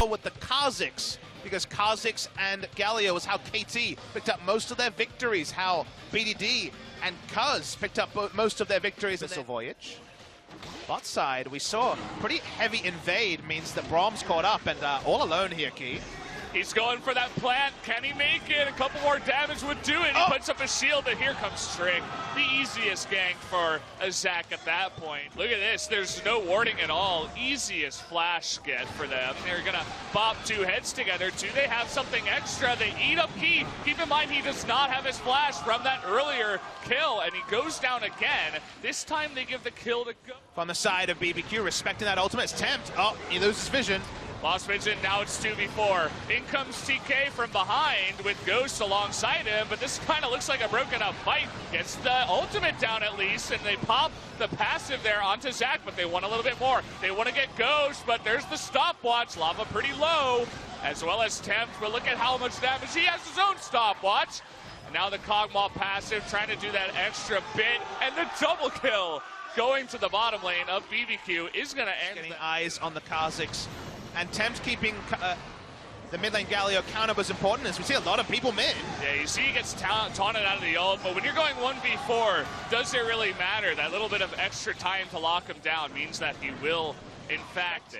With the Kazakhs, because Kazakhs and Galio was how KT picked up most of their victories, how BDD and Kuz picked up most of their victories in this voyage. Bot side, we saw pretty heavy invade, means that Brahms caught up and all alone here, Key. He's going for that plant. Can he make it? A couple more damage would do it. He puts up a shield, and here comes Trick. The easiest gank for a Zach at that point. Look at this. There's no warning at all. Easiest flash get for them. They're going to bop two heads together. Do they have something extra? They eat up Key. Keep in mind, he does not have his flash from that earlier kill, and he goes down again. This time, they give the kill to Go. On the side of BBQ, respecting that ultimate, it's Tempt. Oh, he loses vision. Lost vision, now it's 2v4. In comes TK from behind with Ghost alongside him, but this kind of looks like a broken up fight. Gets the ultimate down at least, and they pop the passive there onto Zach, but they want a little bit more. They want to get Ghost, but there's the stopwatch. Lava pretty low, as well as Tempt, but look at how much damage. He has his own stopwatch. And now the Kog'Maw passive, trying to do that extra bit, and the double kill going to the bottom lane of BBQ is going to end. Getting eyes on the Kazakhs. And Tempt keeping the mid lane Galio counter was important, as we see a lot of people mid. Yeah, you see he gets taunted out of the ult, but when you're going 1v4, does it really matter? That little bit of extra time to lock him down means that he will, in fact,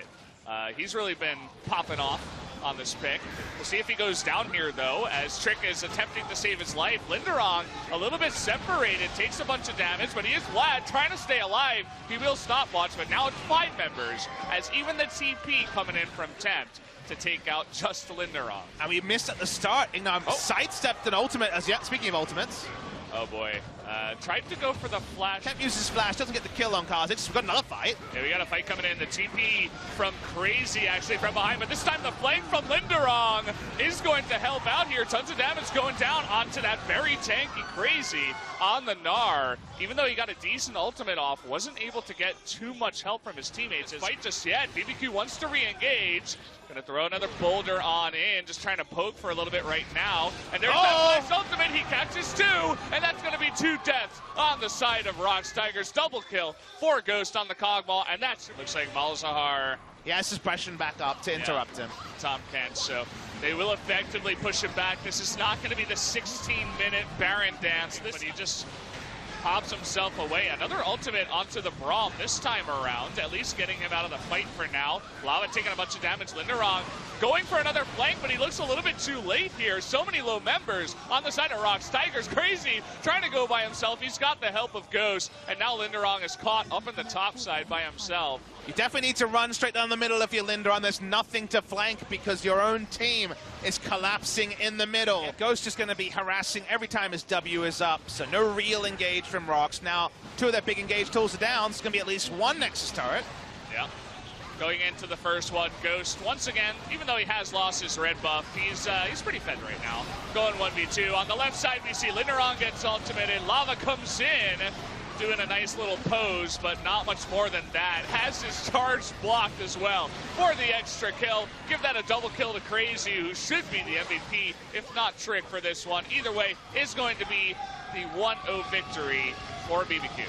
he's really been popping off on this pick. We'll see if he goes down here, though, as Trick is attempting to save his life. Linderong, a little bit separated, takes a bunch of damage, but he is Vlad trying to stay alive. He will stopwatch, but now it's 5 members, as even the TP coming in from Tempt to take out just Linderong. And we missed at the start. Sidestepped an ultimate, as yet. Speaking of ultimates. Oh boy, tried to go for the flash. Tempt uses flash, doesn't get the kill on Kazakhs. We've got another fight. Yeah, we got a fight coming in. The TP from Crazy actually from behind, but this time the flank from Linderong is going to help out here. Tons of damage going down onto that very tanky Crazy on the Gnar. Even though he got a decent ultimate off, wasn't able to get too much help from his teammates. His fight just yet. BBQ wants to re-engage. Gonna throw another boulder on in, just trying to poke for a little bit right now. And there's that flash ultimate, he catches 2, and that's gonna be 2 deaths on the side of Rox Tigers. Double kill for Ghost on the Kog'Maw, and that looks like Malzahar. He has his suppression back up to interrupt him. Tom can't, so they will effectively push him back. This is not gonna be the 16-minute Baron dance, but he just pops himself away. Another ultimate onto the Braum this time around, at least getting him out of the fight for now. Lava taking a bunch of damage. Linderong going for another flank, but he looks a little bit too late here. So many low members on the side of Rox Tigers. Crazy trying to go by himself. He's got the help of Ghost, and now Linderong is caught up in the top side by himself. You definitely need to run straight down the middle if you're Linderong. There's nothing to flank because your own team is collapsing in the middle. Yeah. Ghost is going to be harassing every time his W is up, so no real engage from Rox. Now, 2 of their big engage tools are down. It's going to be at least 1 Nexus turret. Yeah. Going into the first one, Ghost, once again, even though he has lost his red buff, he's pretty fed right now. Going 1v2. On the left side, we see Linderong gets ultimated. Lava comes in, doing a nice little pose, but not much more than that. Has his charge blocked as well for the extra kill. Give that a double kill to Crazy, who should be the MVP, if not Trick for this one. Either way, is going to be the 1-0 victory for BBQ.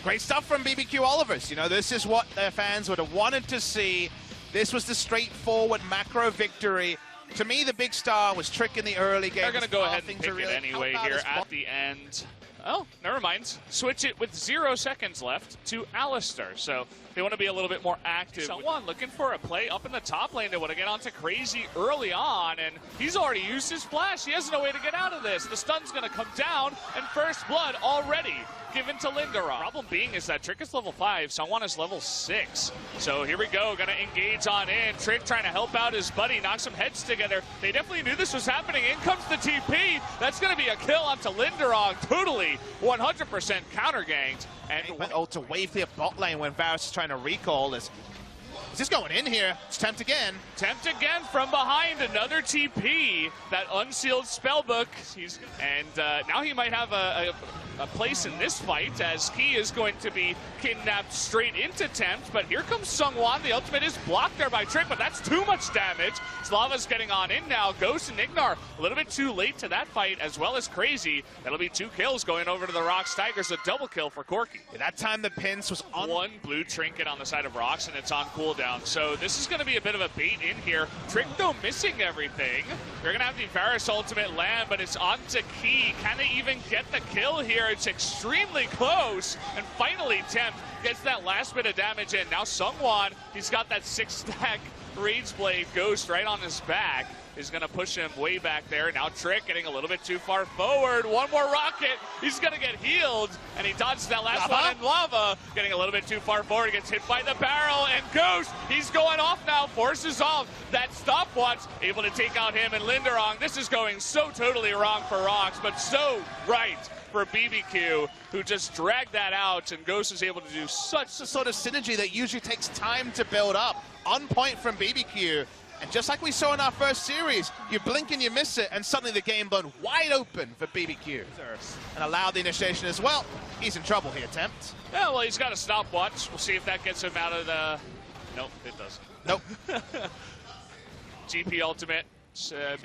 Great stuff from BBQ Olivers. You know, this is what their fans would have wanted to see. This was the straightforward macro victory. To me, the big star was Trick in the early game. They're going to go ahead and pick it anyway here at the end. Oh, never mind. Switch it with 0 seconds left to Alistar. So they want to be a little bit more active. Someone looking for a play up in the top lane. They want to get onto Crazy early on, and he's already used his flash. He has no way to get out of this. The stun's going to come down, and first blood already given to Linderong. Problem being is that Trick is level 5, Someone is level 6. So here we go, gonna engage on in. Trick trying to help out his buddy, knock some heads together. They definitely knew this was happening. In comes the TP. That's gonna be a kill onto Linderong. Totally 100% counter ganked. And he went ult to wave clear bot lane when Varus is trying to recall this. Is this going in here? It's tempt again. Tempt again from behind, another TP. That unsealed spellbook. Now he might have a place in this fight, as he is going to be kidnapped straight into tempt. But here comes Sungwon. The ultimate is blocked there by Trick, but that's too much damage. Slava's getting on in now. Ghost and Ignar a little bit too late to that fight, as well as Crazy. That'll be 2 kills going over to the Rox Tigers. A double kill for Corky. That time the Pins was on. One blue trinket on the side of Rox, and it's on cooldown. So this is going to be a bit of a bait in here. Trick, though, missing everything. They're going to have the Varus ultimate land, but it's on to Key. Can they even get the kill here? It's extremely close. And finally, Tempt gets that last bit of damage in. Now Sungwon, he's got that 6-stack Rage Blade Ghost right on his back. Is going to push him way back there. Now Trick getting a little bit too far forward. One more rocket. He's going to get healed. And he dodged that last one in lava. Getting a little bit too far forward. He gets hit by the barrel. And Ghost, he's going off now. Forces off that stopwatch. Able to take out him and Linderong. This is going so totally wrong for Rox, but so right for BBQ, who just dragged that out. And Ghost is able to do such a sort of synergy that usually takes time to build up. On point from BBQ. And just like we saw in our first series, you blink and you miss it, and suddenly the game burned wide open for BBQ. And allowed the initiation as well. He's in trouble here, Tempt. Yeah, well, he's got a stopwatch. We'll see if that gets him out of the... Nope, it doesn't. Nope. GP ultimate.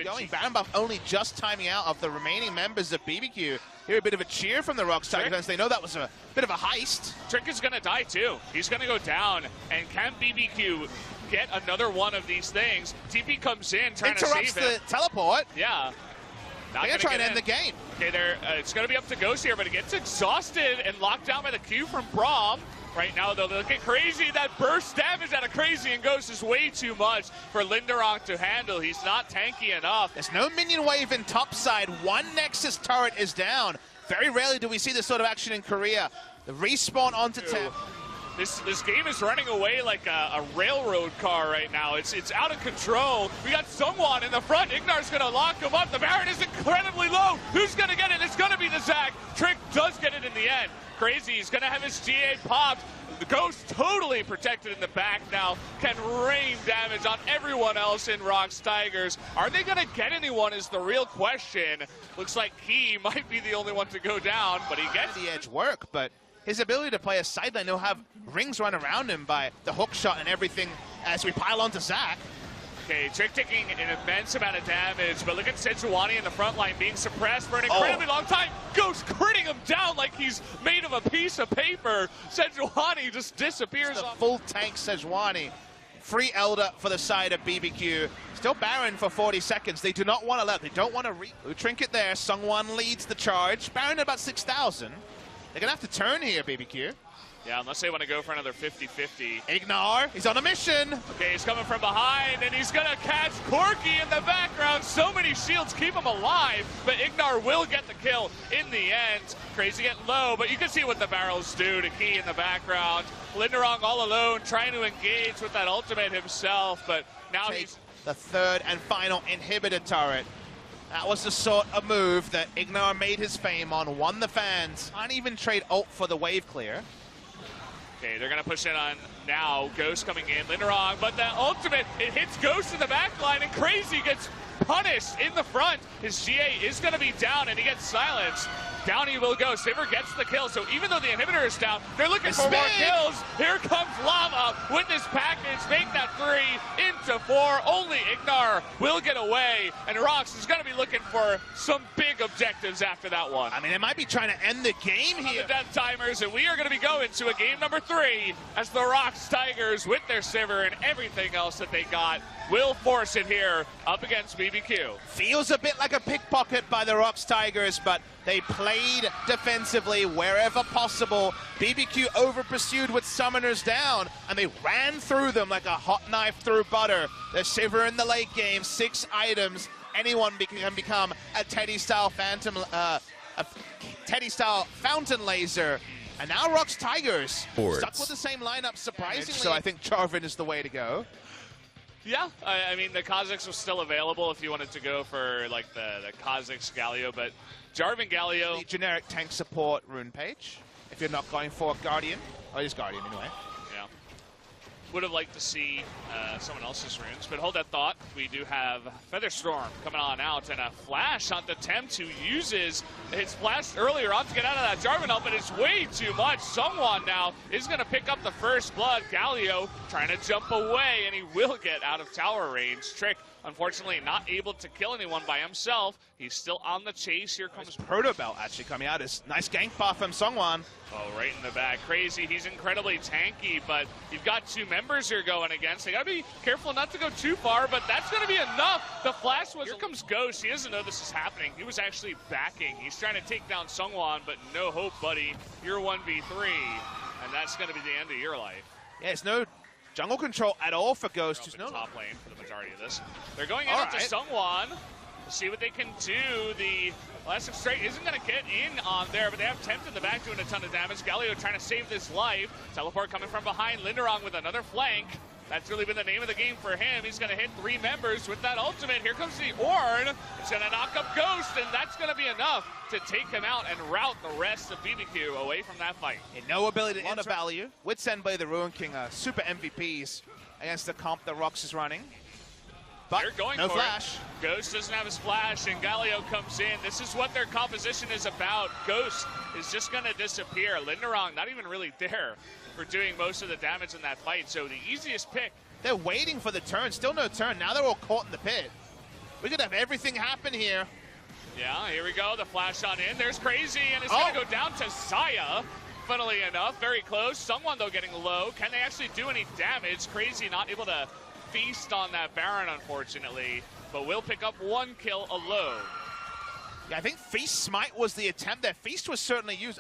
Going Baron buff only just timing out of the remaining members of BBQ. Here a bit of a cheer from the Rox Tigers fans. They know that was a bit of a heist. Trick is going to die too. He's going to go down. And can BBQ get another one of these things? TP comes in trying to save him. Interrupts the teleport. Yeah. They're going to try and end the game. Okay, it's going to be up to Ghost here, but it gets exhausted and locked down by the Q from Braum. Right now, though, look at Crazy. That burst damage out of Crazy and Ghost is way too much for Linderong to handle. He's not tanky enough. There's no minion wave in topside. One Nexus turret is down. Very rarely do we see this sort of action in Korea. The respawn onto Tempt. This game is running away like a railroad car right now. It's out of control. We got Sungwon in the front. Ignar's going to lock him up. The Baron is incredibly low. Who's going to get it? It's going to be the Zac. Trick does get it in the end. Crazy, he's going to have his GA popped. The Ghost totally protected in the back now. Can rain damage on everyone else in Rox Tigers. Are they going to get anyone is the real question. Looks like he might be the only one to go down, but he gets the edge work, but his ability to play a sideline, he'll have rings run around him by the hook shot and everything as we pile onto Zac. Okay, Trick taking an immense amount of damage, but look at Sejuani in the front line being suppressed for an incredibly long time. Ghost critting him down like he's made of a piece of paper. Sejuani just disappears. The full tank Sejuani. Free Elder for the side of BBQ. Still Baron for 40 seconds. They do not want to let. They don't want to Blue trinket there. Sungwon leads the charge. Baron at about 6,000. They're going to have to turn here, BBQ. Yeah, unless they want to go for another 50-50. Ignar, he's on a mission. Okay, he's coming from behind, and he's going to catch Corky in the background. So many shields keep him alive, but Ignar will get the kill in the end. Crazy get low, but you can see what the barrels do to Key in the background. Linderong all alone, trying to engage with that ultimate himself, but now he's... the third and final inhibitor turret. That was the sort of move that Ignar made his fame on, won the fans. Can't even trade ult for the wave clear. Okay, they're going to push in on now. Ghost coming in, Linderong, but the ultimate, it hits Ghost in the back line, and Crazy gets punished in the front. His GA is going to be down, and he gets silenced. Down he will go. Sivir gets the kill, so even though the inhibitor is down, they're looking for more kills. Here comes Lava with this package. Make that 3 into 4. Only Ignar will get away, and Rox is going to be looking for some big objectives after that one. I mean, they might be trying to end the game here. The death timers, and we are going to be going to a game number 3 as the Rox Tigers, with their Sivir and everything else that they got, will force it here up against BBQ. Feels a bit like a pickpocket by the Rox Tigers, but they played defensively wherever possible. BBQ over-pursued with summoners down, and they ran through them like a hot knife through butter. The Sivir in the late game, 6 items. Anyone can become a Teddy-style phantom, Teddy-style fountain laser. And now Rox Tigers stuck with the same lineup, surprisingly. So I think Jarvan is the way to go. Yeah, I mean, the Kha'Zix was still available if you wanted to go for, like, the Kha'Zix Galio, but Jarvan Galio... The generic tank support rune page, if you're not going for Guardian. Or just Guardian, anyway. Yeah. would have liked to see someone else's runes, but hold that thought. We do have Featherstorm coming on out, and a flash onto Tempt, who uses his flash earlier on to get out of that Jarvan ult, but it's way too much. Someone now is going to pick up the first blood. Galio trying to jump away, and he will get out of tower range. Trick, unfortunately, not able to kill anyone by himself. He's still on the chase. Here comes Proto Belt actually coming out. Is nice gank path from Songwan. Oh, right in the back. Crazy. He's incredibly tanky, but you've got two members you're going against. They got to be careful not to go too far, but that's going to be enough. The flash was... Here comes Ghost. He doesn't know this is happening. He was actually backing. He's trying to take down Sungwon, but no hope, buddy. You're 1v3, and that's going to be the end of your life. Yeah, it's no jungle control at all for Ghost. Who's no top lane for the majority of this. They're going in to Sungwon to see what they can do. The Elastic Strike isn't going to get in on there, but they have Tempt in the back doing a ton of damage. Galio trying to save this life. Teleport coming from behind. Linderong with another flank. That's really been the name of the game for him. He's going to hit 3 members with that ultimate. Here comes the Ornn. It's going to knock up Ghost, and that's going to be enough to take him out and route the rest of BBQ away from that fight. And no ability to enter value. With Senbei the Ruin King, super MVPs against the comp that Rox is running. But they're going no for flash. It. Ghost doesn't have his flash, and Galio comes in. This is what their composition is about. Ghost is just going to disappear. Linderong not even really there for doing most of the damage in that fight. So the easiest pick. They're waiting for the turn. Still no turn. Now they're all caught in the pit. We could have everything happen here. Yeah, here we go. The flash on in. There's Crazy, and it's going to go down to Saya. Funnily enough, very close. Someone, though, getting low. Can they actually do any damage? Crazy not able to feast on that Baron, unfortunately, but will pick up 1 kill alone. Yeah, I think Feast Smite was the attempt there. Feast was certainly used.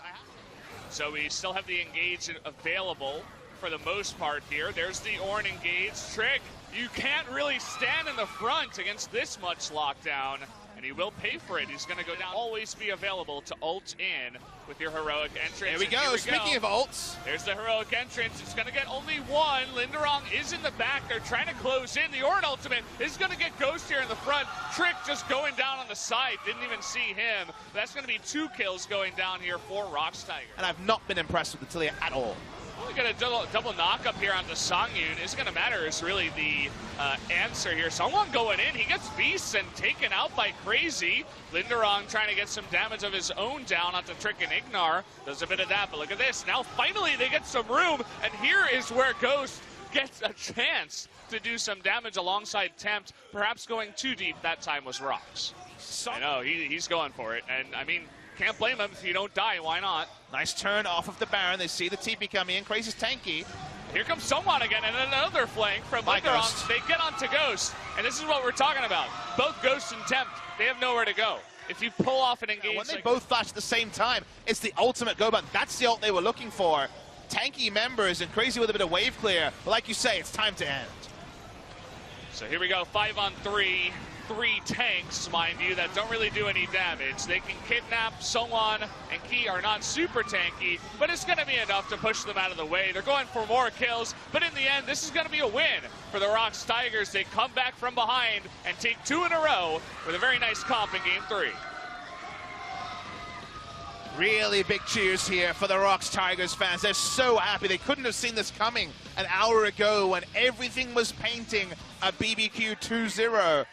So we still have the engage available for the most part here. There's the Ornn engage. Trick, you can't really stand in the front against this much lockdown, and he will pay for it. He's going to go down. Always be available to ult in with your heroic entrance. Here we go. Speaking of ults. There's the heroic entrance. It's going to get only 1. Linderong is in the back. They're trying to close in. The Ornn ultimate is going to get Ghost here in the front. Trick just going down on the side. Didn't even see him. That's going to be 2 kills going down here for Rox Tigers. And I've not been impressed with the Tilia at all. We got a double knock up here onto Songyun. It's going to matter is really the answer here. Someone going in. He gets beasts and taken out by Crazy. Linderong trying to get some damage of his own down onto Trick and Ignar. Does a bit of that, but look at this. Now finally they get some room, and here is where Ghost gets a chance to do some damage alongside Tempt. Perhaps going too deep that time was Rox. I know, he's going for it, and I mean, can't blame him if you don't die, why not? Nice turn off of the Baron. They see the TP coming in. Crazy's tanky. Here comes someone again, and another flank from Linderong. They get onto Ghost, and this is what we're talking about. Both Ghost and Tempt, they have nowhere to go. If you pull off an engage... When they both flash at the same time, it's the ultimate go button. That's the ult they were looking for. Tanky members and Crazy with a bit of wave clear. But like you say, it's time to end. So here we go, 5-on-3. 3 tanks, mind you, that don't really do any damage. They can kidnap. Songwon and Ki are not super tanky, but it's going to be enough to push them out of the way. They're going for more kills, but in the end, this is going to be a win for the Rox Tigers. They come back from behind and take 2 in a row with a very nice comp in Game 3. Really big cheers here for the Rox Tigers fans. They're so happy. They couldn't have seen this coming an hour ago when everything was painting a BBQ 2-0.